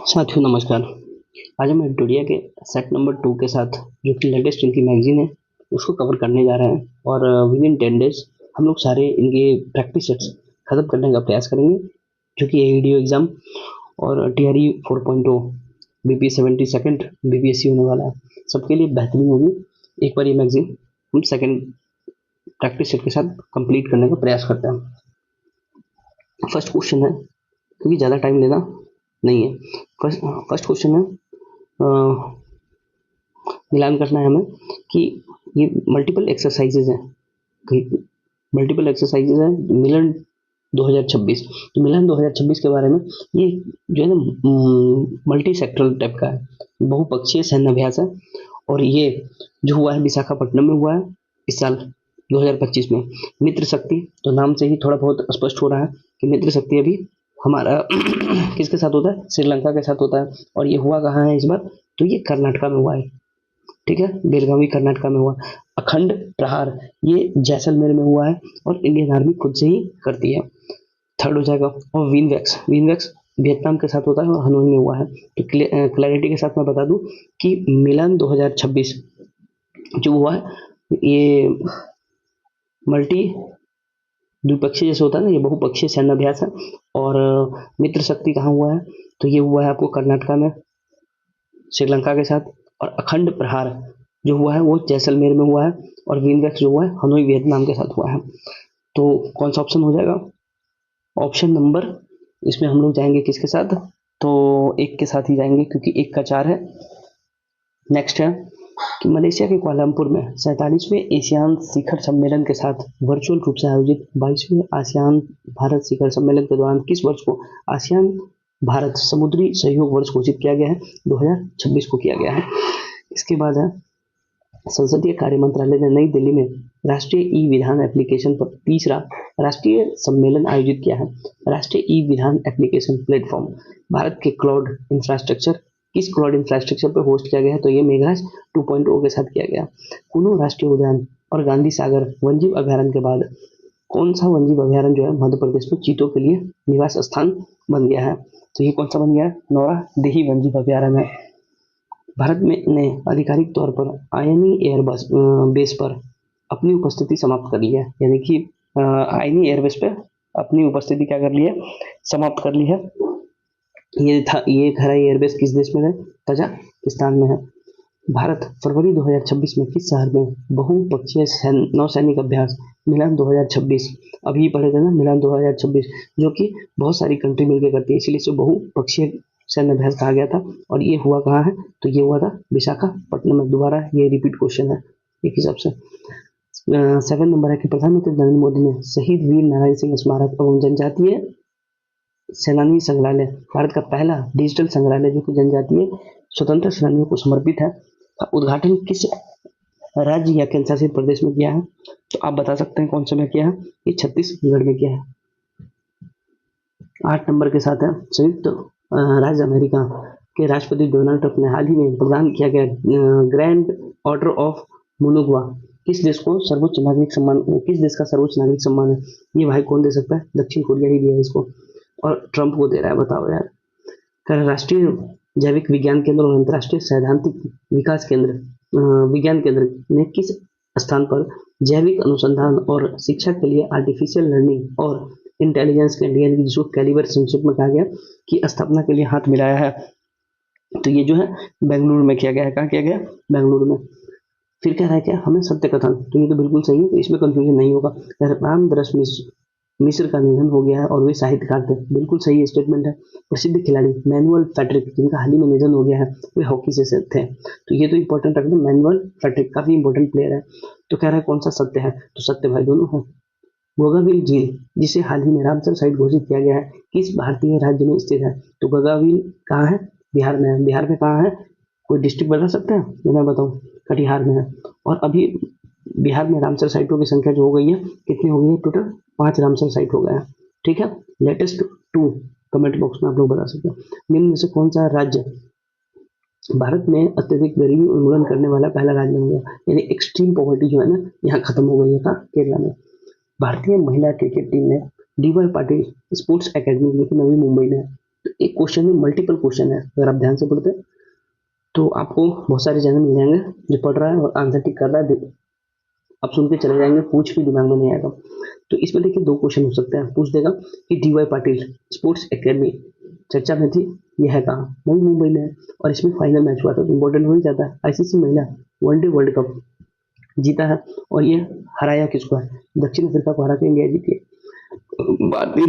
साथियों नमस्कार। आज हम एडिटोरिया के सेट नंबर 2 के साथ जो कि लेटेस्ट इनकी मैगजीन है उसको कवर करने जा रहे हैं और विद इन 10 डेज हम लोग सारे इनके प्रैक्टिस सेट्स खत्म करने का प्रयास करेंगे जो कि एडीओ एग्जाम और टीआरई 4.0 बीपीएस 72 बीपीएससी होने वाला है, सबके लिए बेहतरीन होगी। एक बार ये मैगजीन हम सेकंड प्रैक्टिस सेट के साथ कंप्लीट करने का प्रयास करते हैं। फर्स्ट क्वेश्चन है, क्योंकि ज़्यादा टाइम लेना नहीं है। फर्स्ट क्वेश्चन है, मिलान करना है हमें कि ये मल्टीपल एक्सरसाइजेज हैं मिलन 2026। तो मिलन 2026 के बारे में ये जो है ना मल्टी सेक्टरल टाइप का है, बहुपक्षीय सैन्य अभ्यास है और ये जो हुआ है विशाखापट्टनम में हुआ है इस साल 2025 में। मित्र शक्ति, तो नाम से ही थोड़ा बहुत स्पष्ट हो रहा है कि मित्र शक्ति अभी हमारा किसके साथ होता है, श्रीलंका के साथ होता है। और ये हुआ कहाँ है इस बार, तो ये कर्नाटका में हुआ है, ठीक है, बेलगावी कर्नाटका में हुआ। अखंड प्रहार ये जैसलमेर में हुआ है और इंडियन आर्मी खुद से ही करती है। थर्ड हो जाएगा। और विनवैक्स वियतनाम के साथ होता है और हनोई में हुआ है। तो क्लैरिटी के साथ मैं बता दूं कि मिलान 2026 जो हुआ है ये मल्टी द्विपक्षीय जैसे होता है ना, ये बहुपक्षीय सैन्य अभ्यास है। और मित्र शक्ति कहाँ हुआ है, तो ये हुआ है आपको कर्नाटका में श्रीलंका के साथ। और अखंड प्रहार जो हुआ है वो जैसलमेर में हुआ है और विनवैक्स जो हुआ है हनोई वियतनाम के साथ हुआ है। तो कौन सा ऑप्शन हो जाएगा, ऑप्शन नंबर, इसमें हम लोग जाएंगे किसके साथ, तो एक के साथ ही जाएंगे क्योंकि एक का 4 है। नेक्स्ट है कि मलेशिया के कुआलालंपुर में 47वें एशियान शिखर सम्मेलन के साथ वर्चुअल रूप से आयोजित 22वें आसियान भारत शिखर सम्मेलन के दौरान किस वर्ष को आसियान भारत समुद्री सहयोग वर्ष घोषित किया गया है, 2026 को किया गया है। इसके बाद है संसदीय कार्य मंत्रालय ने नई दिल्ली में राष्ट्रीय ई विधान एप्लीकेशन पर तीसरा राष्ट्रीय सम्मेलन आयोजित किया है। राष्ट्रीय ई विधान एप्लीकेशन प्लेटफॉर्म भारत के क्लाउड इंफ्रास्ट्रक्चर किस क्लाउड इंफ्रास्ट्रक्चर पर होस्ट किया गया है, तो ये मेघराज 2.0 के साथ किया गया। कुनो राष्ट्रीय उद्यान और गांधी सागर वन्यजीव अभ्यारण्य के बाद कौन सा वन्यजीव अभ्यारण्य जो है मध्य प्रदेश में चीतों के लिए निवास स्थान बन गया है, तो ये कौन सा बन गया है, नौरा देही वन्यजीव अभ्यारण्य है। भारत में ने आधिकारिक तौर पर आयनी एयरबस बेस पर अपनी उपस्थिति समाप्त कर ली है, यानी कि आयनी एयरबेस पे अपनी उपस्थिति क्या कर ली है, समाप्त कर ली है। ये खरा एयरबेस किस देश में है, तजाकिस्तान में है। भारत फरवरी 2026 में किस शहर में बहुपक्षीय नौसैनिक अभ्यास मिलान 2026, अभी पढ़े थे ना मिलान 2026, जो कि बहुत सारी कंट्री मिलकर करती है, इसलिए इसे बहुपक्षीय सैन्य अभ्यास कहा गया था। और ये हुआ कहाँ है, तो ये हुआ था विशाखापट्टनम में। दोबारा ये रिपीट क्वेश्चन है एक हिसाब से। 7 नंबर है कि प्रधानमंत्री नरेंद्र मोदी ने शहीद वीर नारायण सिंह स्मारक एवं जनजातीय सेनानी संग्रहालय, भारत का पहला डिजिटल संग्रहालय जो कि जनजातीय स्वतंत्र सेनानियों को समर्पित है, का उद्घाटन किस राज्य या केंद्र शासित प्रदेश में किया है, तो आप बता सकते हैं कौन सा में किया है, ये छत्तीसगढ़ में किया है। 8 नंबर के साथ है संयुक्त राज्य अमेरिका के राष्ट्रपति डोनाल्ड ट्रंप ने हाल ही में प्रदान किया गया ग्रैंड ऑर्डर ऑफ मोनुग्वा किस देश का सर्वोच्च नागरिक सम्मान है, ये भाई कौन दे सकता है, दक्षिण कोरिया ही दिया है इसको और ट्रंप को दे रहा है, बताओ यार। राष्ट्रीय जैविक विज्ञान केंद्र और अंतर्राष्ट्रीय सैद्धांतिक विकास केंद्र विज्ञान केंद्र ने किस स्थान पर जैविक अनुसंधान और शिक्षा के लिए आर्टिफिशियल लर्निंग और इंटेलिजेंस के इंडियन की जिसको कैलिबर संक्षिप्त में कहा गया कि स्थापना के लिए हाथ मिलाया है, तो ये जो है बेंगलुरु में किया गया है। कहाँ किया गया, बेंगलुरु में। फिर कह रहा है क्या हमें सत्य कथन, तो ये तो बिल्कुल सही है, तो इसमें कंफ्यूजन नहीं होगा। रामदरस मिश्र का निधन हो गया है और वे साहित्यकार थे, बिल्कुल सही स्टेटमेंट है। प्रसिद्ध खिलाड़ी मैनुअल फैट्रिक जिनका हाल ही में निधन हो गया है, वे हॉकी से थे, तो ये तो इंपॉर्टेंट रखना, मैनुअल फैट्रिक काफी इंपॉर्टेंट प्लेयर है। तो कह रहा है कौन सा सत्य है, तो सत्य भाई दोनों है। गोगाविल झील जिसे हाल ही में रामसर साइट घोषित किया गया है किस भारतीय राज्य में स्थित है, तो गोगाविल कहाँ है, बिहार में है। बिहार में कहाँ है, कोई डिस्ट्रिक्ट बता सकते हैं, जो मैं बताऊँ, कटिहार में है। और अभी बिहार में रामसर साइटों की संख्या जो हो गई है, कितनी हो गई है, टोटल 5 रामसर साइट हो गया है, ठीक है। लेटेस्ट 2 कमेंट बॉक्स में आप लोग बता सकते हैं। निम्न में से कौन सा राज्य भारत में अत्यधिक गरीबी उन्मूलन करने वाला पहला राज्य बन गया, यानी एक्सट्रीम पॉवर्टी जो है ना यहाँ खत्म हो गई है, था केरला में। भारतीय महिला क्रिकेट टीम ने डीवाई पाटिल स्पोर्ट्स एकेडमी जो कि नवी मुंबई में है, तो एक क्वेश्चन में मल्टीपल क्वेश्चन है, अगर आप ध्यान से पढ़ते हैं तो आपको बहुत सारे चैनल मिल जाएंगे जो पढ़ रहा है और आंसर टिक कर रहा है, आप सुन के चले जाएंगे, पूछ भी दिमाग में नहीं आएगा। तो इसमें देखिए 2 क्वेश्चन हो सकते हैं, पूछ देगा कि DY पाटिल स्पोर्ट्स एकेडमी चर्चा में थी, यह है कहाँ, नई मुंबई में है, और इसमें फाइनल मैच हुआ था, तो इम्पोर्टेंट हो ही जाता है। ICC महिला वनडे वर्ल्ड कप जीता है, और ये हराया किसको है, दक्षिण अफ्रीका को हरा के इंडिया जीती है। भारतीय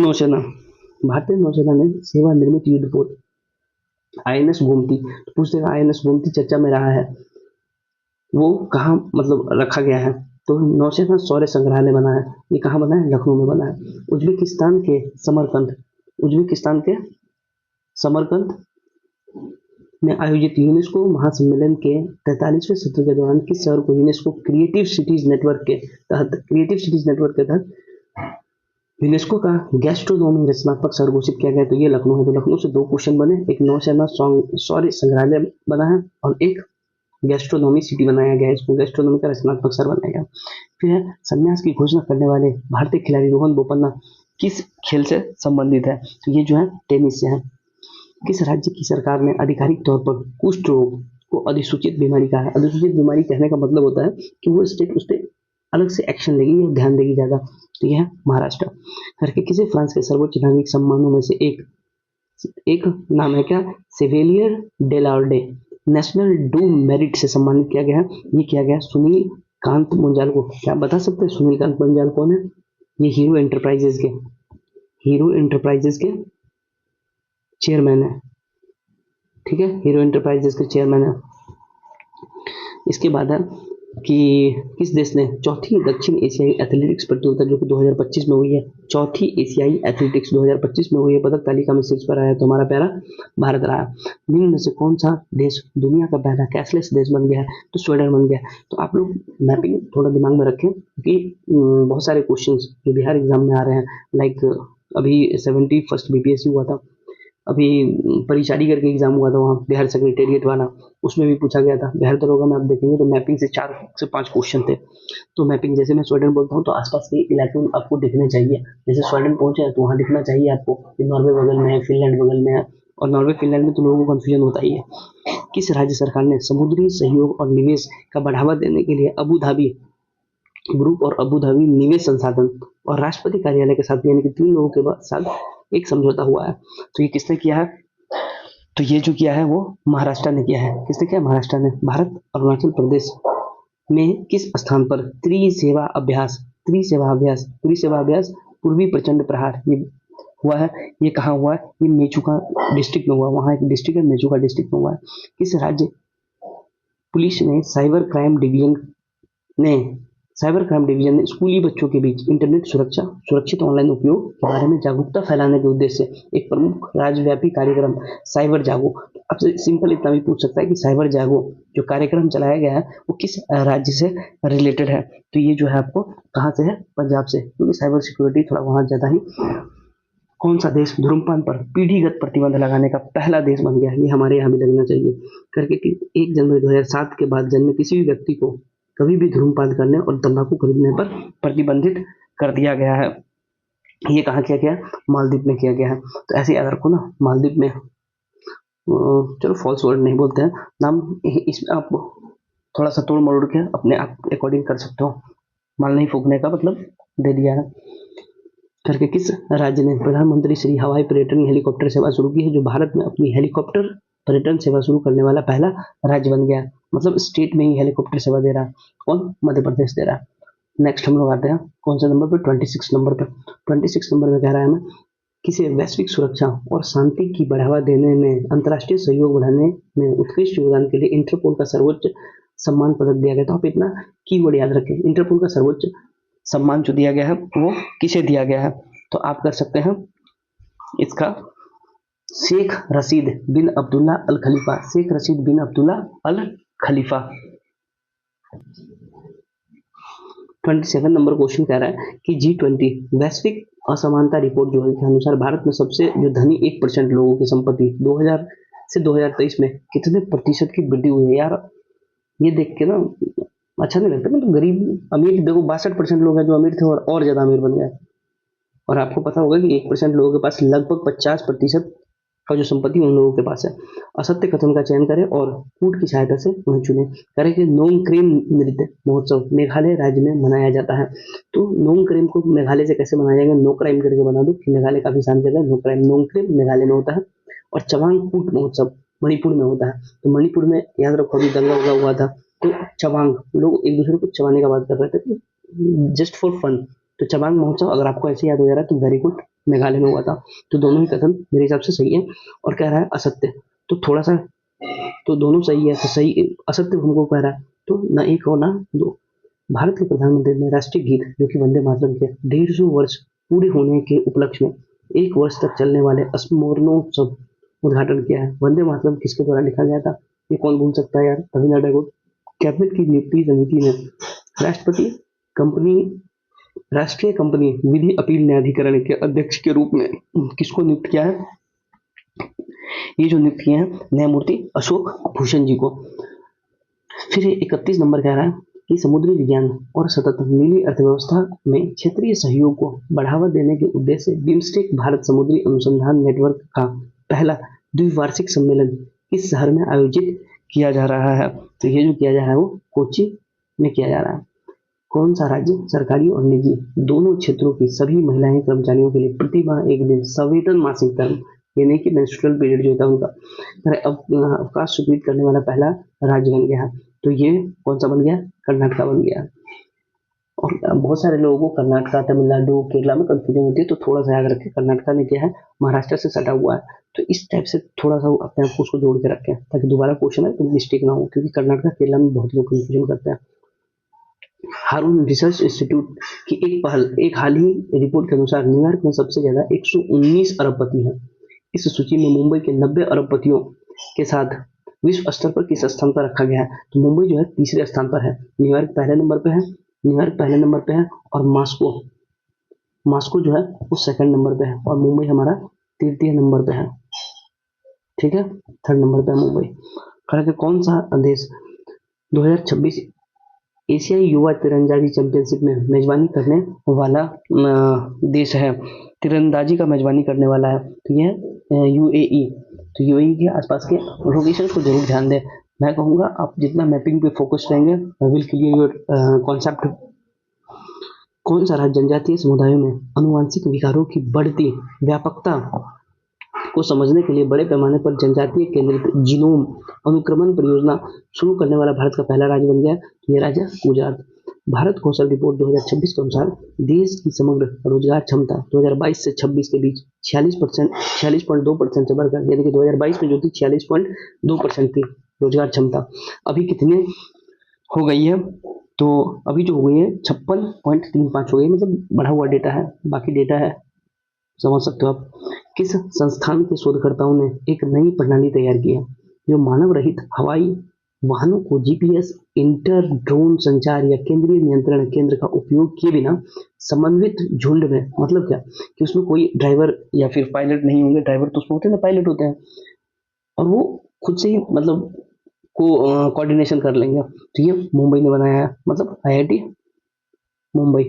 नौसेना ने सेवा निर्मित युद्धपोत INS गोमती, तो पूछ देगा INS गोमती चर्चा में रहा है, वो कहाँ मतलब रखा गया है, तो नौसेना शौर्य संग्रहालय बना है, ये कहाँ बना है, लखनऊ में बना है। उज्बेकिस्तान के समरकंद में आयोजित यूनेस्को महासम्मेलन के 43वें सत्र के दौरान किस शहर को यूनेस्को क्रिएटिव सिटीज नेटवर्क के तहत यूनेस्को का गैस्ट्रोनॉमी रचनात्मक शहर घोषित किया गया, तो ये लखनऊ है। तो लखनऊ से 2 क्वेश्चन बने, एक नौसेना शौर्य संग्रहालय बना है और एक गैस्ट्रोनॉमी सिटी बनाया गया है, इसको गैस्ट्रोनॉमी का रचनात्मक शहर बनाया गया। फिर है संन्यास की घोषणा करने वाले भारतीय खिलाड़ी रोहन बोपन्ना किस खेल से संबंधित है, तो ये जो है टेनिस से है। किस राज्य की सरकार ने आधिकारिक तौर पर कुष्ठ रोग को अधिसूचित बीमारी कहा है, अधिसूचित बीमारी कहने का मतलब होता है कि वो स्टेट उस पर अलग से एक्शन लेगी या ध्यान देगी ज्यादा, तो यह है महाराष्ट्र। करके किसे फ्रांस के सर्वोच्च नागरिक सम्मानों में से एक नाम है क्या, सेवेलियर डेलार्डे नेशनल डू मेरिट से सम्मानित किया गया है, ये किया गया सुनील कांत मुंजाल को। क्या बता सकते हैं सुनील कांत मुंजाल कौन है, ये हीरो एंटरप्राइजेस के चेयरमैन है, ठीक है, हीरो एंटरप्राइजेस के चेयरमैन है। इसके बाद है कि किस देश ने चौथी दक्षिण एशियाई एथलेटिक्स प्रतियोगिता जो कि 2025 में हुई है, चौथी एशियाई एथलेटिक्स 2025 में हुई है, पदक तालिका में शीर्ष पर आया, तो हमारा प्यारा भारत रहा। निम्न में से कौन सा देश दुनिया का पहला कैशलेस देश बन गया है, तो स्वीडन बन गया। तो आप लोग मैपिंग थोड़ा दिमाग में रखें कि बहुत सारे क्वेश्चन जो बिहार एग्जाम में आ रहे हैं, लाइक अभी 71st BPSC हुआ था, अभी परिचारी करके एग्जाम हुआ था वहाँ बिहार सेक्रेटेरिएट वाला, उसमें भी पूछा गया था। बिहार दरोगा में आप देखेंगे तो मैपिंग से 4 से 5 क्वेश्चन थे। तो मैपिंग जैसे मैं स्वीडन बोलता हूँ तो आसपास के इलाके आपको दिखने चाहिए, जैसे स्वीडन पहुंचे तो वहाँ दिखना चाहिए आपको कि नॉर्वे बगल में है, फिनलैंड बगल में है, और नॉर्वे फिनलैंड में तो लोगों को कंफ्यूजन होता ही है। किस राज्य सरकार ने समुद्री सहयोग और निवेश का बढ़ावा देने के लिए अबू धाबी ग्रुप और अबू धाबी निवेश संसाधन और राष्ट्रपति कार्यालय के साथ, यानी कि 3 लोगों के साथ एक समझौता हुआ है, तो ये किसने किया है, तो ये जो किया है वो महाराष्ट्र ने किया है। किसने किया, महाराष्ट्र ने। भारत अरुणाचल प्रदेश में किस स्थान पर त्रिसेवा अभ्यास पूर्वी प्रचंड प्रहार ये हुआ है, ये कहाँ हुआ है, ये मेचुका डिस्ट्रिक्ट में हुआ, वहाँ एक डिस्ट्रिक्ट है मेचुका डिस्ट्रिक्ट में हुआ है। किस राज्य पुलिस ने साइबर क्राइम डिवीजन ने स्कूली बच्चों के बीच इंटरनेट सुरक्षित ऑनलाइन उपयोग के बारे में जागरूकता फैलाने के उद्देश्य से एक प्रमुख राज्यव्यापी कार्यक्रम साइबर जागो, आपसे सिंपल इतना भी पूछ सकता है कि साइबर जागो जो कार्यक्रम चलाया गया है वो किस राज्य से रिलेटेड है, तो ये जो है आपको कहाँ से है, पंजाब से, क्योंकि साइबर सिक्योरिटी थोड़ा वहाँ ज्यादा ही। कौन सा देश धूम्रपान पर पीढ़ीगत प्रतिबंध लगाने का पहला देश बन गया, ये हमारे यहाँ भी लगना चाहिए। करके कि 1 जनवरी 2007 के बाद जन्मे किसी भी व्यक्ति को कभी भी धूम्रपान करने और तंबाकू खरीदने पर प्रतिबंधित कर दिया गया है। ये कहाँ किया गया, मालदीव में किया गया है। तो ऐसे याद रखो ना, मालदीव में, चलो फॉल्स वर्ड नहीं बोलते हैं नाम, इसमें आप थोड़ा सा तोड़ मरोड़ के अपने आप अकॉर्डिंग कर सकते हो, माल नहीं फूकने का मतलब दे दिया है। करके किस राज्य ने प्रधानमंत्री श्री हवाई पर्यटन हेलीकॉप्टर सेवा शुरू की है, जो भारत में अपनी हेलीकॉप्टर पर्यटन सेवा शुरू करने वाला पहला राज्य बन गया, मतलब स्टेट में ही हेलीकॉप्टर सेवा दे रहा है। कौन, मध्य प्रदेश दे रहा है। नेक्स्ट हम लोग आते हैं कौन से नंबर पे, 26 नंबर पे। 26 नंबर में कह रहा है हमें किसी वैश्विक सुरक्षा और शांति की बढ़ावा देने में अंतर्राष्ट्रीय सहयोग बढ़ाने में उत्कृष्ट योगदान के लिए इंटरपोल का सर्वोच्च सम्मान पदक दिया गया। तो आप इतना कीवर्ड याद रखें, इंटरपोल का सर्वोच्च सम्मान जो दिया गया है वो किसे दिया गया है, तो आप कर सकते हैं इसका शेख रशीद बिन अब्दुल्ला अल खलीफा, शेख रशीद बिन अब्दुल्ला अल खलीफा। 27 नंबर क्वेश्चन कह रहा है कि G20 वैश्विक असमानता रिपोर्ट जो है के अनुसार भारत में सबसे जो धनी 1% लोगों की संपत्ति 2000 से 2023 में कितने प्रतिशत की वृद्धि हुई है। यार ये देख के ना अच्छा नहीं लगता, मतलब गरीब अमीर देखो 62% लोग हैं जो अमीर थे और ज्यादा अमीर बन गए, और आपको पता होगा कि 1% लोगों के पास लगभग 50% का जो संपत्ति उन लोगों के पास है। असत्य कथन का चयन करें और कूट की सहायता से उन्हें चुने। करें कि नोंगक्रेम नृत्य महोत्सव मेघालय राज्य में मनाया जाता है। तो नोंगक्रेम को मेघालय से कैसे मनाया जाएगा, नो क्राइम करके बना दो कि मेघालय काफी शांत जगह है, नो क्राइम। नोंगक्रेम मेघालय में होता है और चवांग कूट महोत्सव मणिपुर में होता है। तो मणिपुर में याद रखो अभी दंगा उंगा हुआ था, तो चवांग लोग एक दूसरे को चबाने का बात कर रहे थे जस्ट फॉर फन। तो चबांग महोत्सव अगर आपको ऐसे याद हो जा रहा है तो वेरी गुड, मेघालय में हुआ था। तो दोनों ही कथन मेरे हिसाब से सही है। और कह रहा है असत्य, तो थोड़ा सा, तो दोनों सही है। तो सही असत्य हमको कह रहा है, तो ना एक और ना दो। भारत के प्रधानमंत्री ने राष्ट्रीय गीत जो कि वंदे मातरम के 150 वर्ष पूरे होने के उपलक्ष्य में 1 वर्ष तक चलने वाले स्मरणोत्सव उद्घाटन किया है। वंदे मातरम किसके द्वारा लिखा गया था, ये कौन भूल सकता है यार, रविन्द्रनाथ टैगोर। कैबिनेट की नियुक्ति समिति में राष्ट्रपति कंपनी राष्ट्रीय कंपनी विधि अपील न्यायाधिकरण के अध्यक्ष के रूप में किसको नियुक्त किया है, ये जो नियुक्त किए हैं न्यायमूर्ति अशोक भूषण जी को। फिर 31 नंबर कह रहा है कि समुद्री विज्ञान और सतत नीली अर्थव्यवस्था में क्षेत्रीय सहयोग को बढ़ावा देने के उद्देश्य से बिम्स्टेक भारत समुद्री अनुसंधान नेटवर्क का पहला द्विवार्षिक सम्मेलन इस शहर में आयोजित किया जा रहा है। तो ये जो किया जा रहा है वो कोच्चि में किया जा रहा है। कौन सा राज्य सरकारी और निजी दोनों क्षेत्रों की सभी महिलाएं कर्मचारियों के लिए प्रति माह एक दिन सवेतन मासिक धर्म यानी कि मेंस्ट्रुअल पीरियड जो होता है उनका अवकाश स्वीकृत करने वाला पहला राज्य बन गया है। तो ये कौन सा बन गया, कर्नाटका बन गया। और बहुत सारे लोगों को कर्नाटका, तमिलनाडु, केरला में कंफ्यूजन होती है, तो थोड़ा सा याद रखें कर्नाटका ने क्या है, महाराष्ट्र से सटा हुआ है। तो इस टाइप से थोड़ा सा अपने आप को उसको जोड़ के रखें ताकि दोबारा क्वेश्चन है तो मिस्टेक ना हो, क्योंकि कर्नाटका केरला में बहुत लोग कंफ्यूजन करते हैं। हारून रिसर्च इंस्टीट्यूट की एक हाल ही रिपोर्ट के अनुसार न्यूयॉर्क में सबसे ज्यादा 119 अरबपति हैं। इस सूची में मुंबई के 90 अरबपतियों के साथ विश्व स्तर पर किस स्थान पर रखा गया है, तो मुंबई जो है तीसरे स्थान पर है, न्यूयॉर्क पहले नंबर पे है और मास्को जो है वो सेकंड नंबर पे है और मुंबई हमारा तृतीय नंबर पे है। ठीक है, थर्ड नंबर पे है मुंबई। करके कौन सा देश 2026 एशियाई युवा तीरंदाजी चैंपियनशिप में मेजबानी करने वाला देश है, तीरंदाजी का मेजबानी करने वाला है, तो यह यूएई। तो यूएई के आसपास के लोकेशन को जरूर ध्यान दें। मैं कहूँगा आप जितना मैपिंग पे फोकस रहेंगे विल क्लियर योर कॉन्सेप्ट। कौन सा राज्य जनजातीय समुदायों में अनुवांशिक विकारों की बढ़ती व्यापकता को समझने के लिए बड़े पैमाने पर जनजातीय केंद्रित जीनोम अनुक्रमण परियोजना शुरू करने वाला भारत का पहला राज्य बन गया, ये राज्य गुजरात। भारत कौशल रिपोर्ट 2026 के अनुसार देश की समग्र रोजगार क्षमता 2022 से 26 के बीच 46.2% से बढ़कर, यानी कि 2022 में जो थी 46.2% थी रोजगार क्षमता, अभी कितने हो गई है, तो अभी जो हो गई है 56.35 हो गई, मतलब बढ़ा हुआ डेटा है, बाकी डेटा है समझ सकते हो आप। किस संस्थान के शोधकर्ताओं ने एक नई प्रणाली तैयार की है जो मानव रहित हवाई वाहनों को जीपीएस, इंटर ड्रोन संचार या केंद्रीय नियंत्रण केंद्र का उपयोग किए बिना समन्वित झुंड में, मतलब क्या कि उसमें कोई ड्राइवर या फिर पायलट नहीं होंगे, ड्राइवर तो उसमें होते हैं ना, पायलट होते हैं, और वो खुद से ही मतलब को कोऑर्डिनेशन कर लेंगे। तो ये मुंबई ने बनाया है, मतलब आईआईटी मुंबई।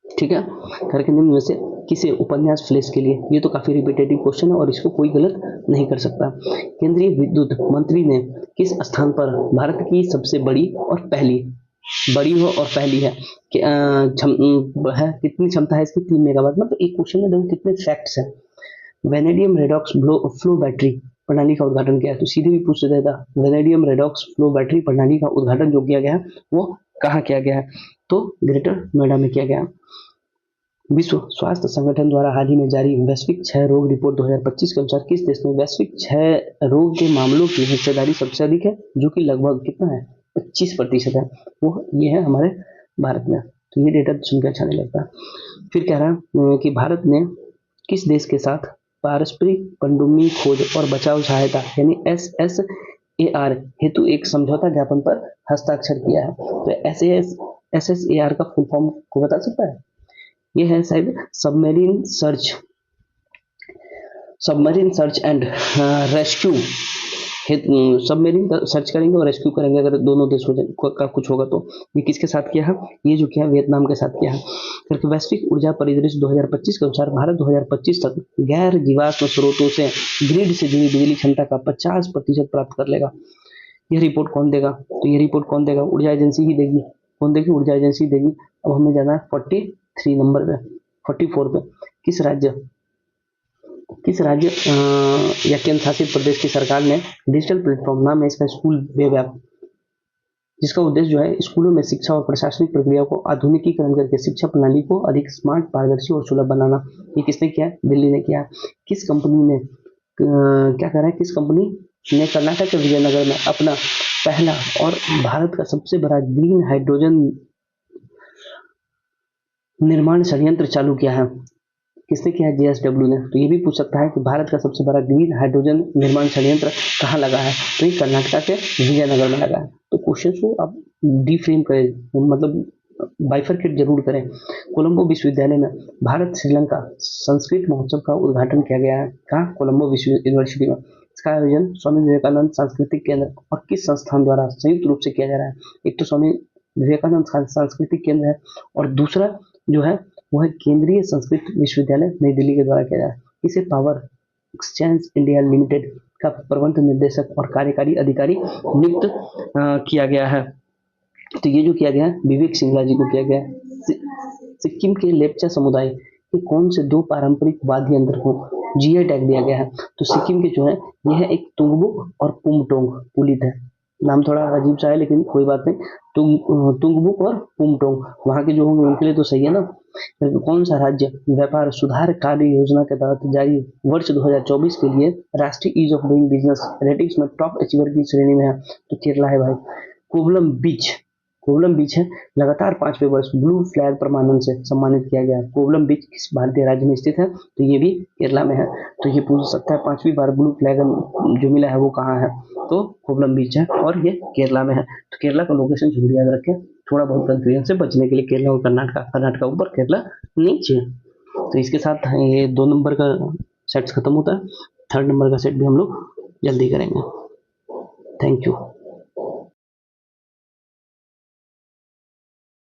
ठीक है, करके निम्न में से किसे उपन्यास फ्लैश के लिए, ये तो काफी रिपीटेटिव क्वेश्चन है और इसको कोई गलत नहीं कर सकता। केंद्रीय विद्युत मंत्री ने किस स्थान पर भारत की सबसे बड़ी और पहली है कि है कितनी क्षमता है इसकी, 3 मेगावाट। मतलब एक क्वेश्चन में देखो कितने फैक्ट्स हैं। वेनेडियम रेडॉक्स फ्लो बैटरी प्रणाली का उद्घाटन किया, तो सीधे भी पूछ सकता था, वेनेडियम रेडॉक्स फ्लो बैटरी प्रणाली का उद्घाटन जो किया गया है वो कहाँ किया गया है, तो ग्रेटर नोएडा में किया गया। विश्व स्वास्थ्य संगठन द्वारा हाल ही में जारी वैश्विक क्षय रोग रिपोर्ट 2025 के अनुसार किस देश में वैश्विक क्षय रोग के मामलों की हिस्सेदारी सबसे अधिक है, जो कि लगभग कितना है 25% है, वो ये है हमारे भारत में। तो ये डेटा सुन के अच्छा नहीं लगता। फिर कह रहा है कि भारत ने किस देश के साथ पारस्परिक पनडुब्बी खोज और बचाव सहायता यानी SSAR हेतु एक समझौता ज्ञापन पर हस्ताक्षर किया है। तो SSAR का फुल फॉर्म को बता सकता है, ये है शायद submarine search and rescue submarine का सर्च करेंगे और रेस्क्यू करेंगे अगर दोनों देशों का कुछ होगा तो। ये किसके साथ किया है? ये जो किया वियतनाम के साथ किया है। करके वैश्विक ऊर्जा परिदृश्य 2025 के अनुसार भारत 2025 तक गैर जीवाश्म स्रोतों से ग्रिड से जुड़ी बिजली क्षमता का 50% प्राप्त कर लेगा। यह रिपोर्ट कौन देगा? तो ये रिपोर्ट कौन देगा? ऊर्जा एजेंसी ही देगी। कौन देगी? ऊर्जा एजेंसी देगी। अब हमें जाना है 43 नंबर पे, 44 पे। किस राज्य या केंद्र शासित प्रदेश की सरकार ने डिजिटल प्लेटफॉर्म नाम है इसका स्कूल वेब ऐप, जिसका उद्देश्य जो है स्कूलों में शिक्षा और प्रशासनिक प्रक्रिया को आधुनिकीकरण करके शिक्षा प्रणाली को अधिक स्मार्ट, पारदर्शी और सुलभ बनाना। ये किसने किया है? दिल्ली ने किया। किस कंपनी ने क्या कर रहा है? किस कंपनी ने कर्नाटक के विजयनगर में अपना पहला और भारत का सबसे बड़ा ग्रीन हाइड्रोजन निर्माण संयंत्र चालू किया है? किसने किया है? JSW ने। तो ये भी पूछ सकता है कि भारत का सबसे बड़ा ग्रीन हाइड्रोजन निर्माण संयंत्र कहाँ लगा है? तो ये कर्नाटक के विजयनगर में लगा है। तो क्वेश्चन को आप डिफ्रेम करें, मतलब बाइफरकेट जरूर करें। कोलंबो विश्वविद्यालय में भारत श्रीलंका संस्कृत महोत्सव का उद्घाटन किया गया है। कहाँ? कोलंबो विश्व यूनिवर्सिटी में। इसका आयोजन स्वामी विवेकानंद सांस्कृतिक केंद्र और किस संस्थान द्वारा संयुक्त रूप से किया जा रहा है? एक तो स्वामी विवेकानंद सांस्कृतिक केंद्र है और दूसरा जो है वह केंद्रीय संस्कृत विश्वविद्यालय नई दिल्ली के द्वारा किया जा रहा है। इसे पावर एक्सचेंज इंडिया लिमिटेड का प्रबंध निदेशक और कार्यकारी अधिकारी नियुक्त किया गया है। तो ये जो किया गया है विवेक सिंगला जी को किया गया है। सिक्किम के लेप्चा समुदाय के कौन से 2 पारंपरिक वाद्य यंत्र को GI टैग दिया गया है? तो सिक्किम के जो है यह एक तुंगबुक और पुमटोंग पुलित है। नाम थोड़ा अजीब सा है लेकिन कोई बात नहीं। तुंगबुक और पुमटोंग वहां के जो होंगे उनके लिए तो सही है ना। कौन सा राज्य व्यापार सुधार कार्य योजना के तहत जारी वर्ष 2024 के लिए राष्ट्रीय ease of doing business ratings में टॉप अचीवर की श्रेणी में है? तो केरला है भाई। कोवलम बीच है लगातार 5वें वर्ष ब्लू फ्लैग प्रमाणन से सम्मानित किया गया है। कोवलम बीच किस भारतीय राज्य में स्थित है? तो ये भी केरला में है। तो ये पूछ सकता है 5वीं बार ब्लू फ्लैग जो मिला है वो कहाँ है? तो कोवलम बीच है और ये केरला में है। तो केरला का लोकेशन जरूर याद रखें, थोड़ा बहुत कंफ्यूजन से बचने के लिए। केरला और कर्नाटका ऊपर, केरला नीचे। तो इसके साथ ये 2 नंबर का सेट्स खत्म होता है। 3rd नंबर का सेट भी हम लोग जल्दी करेंगे। Thank you.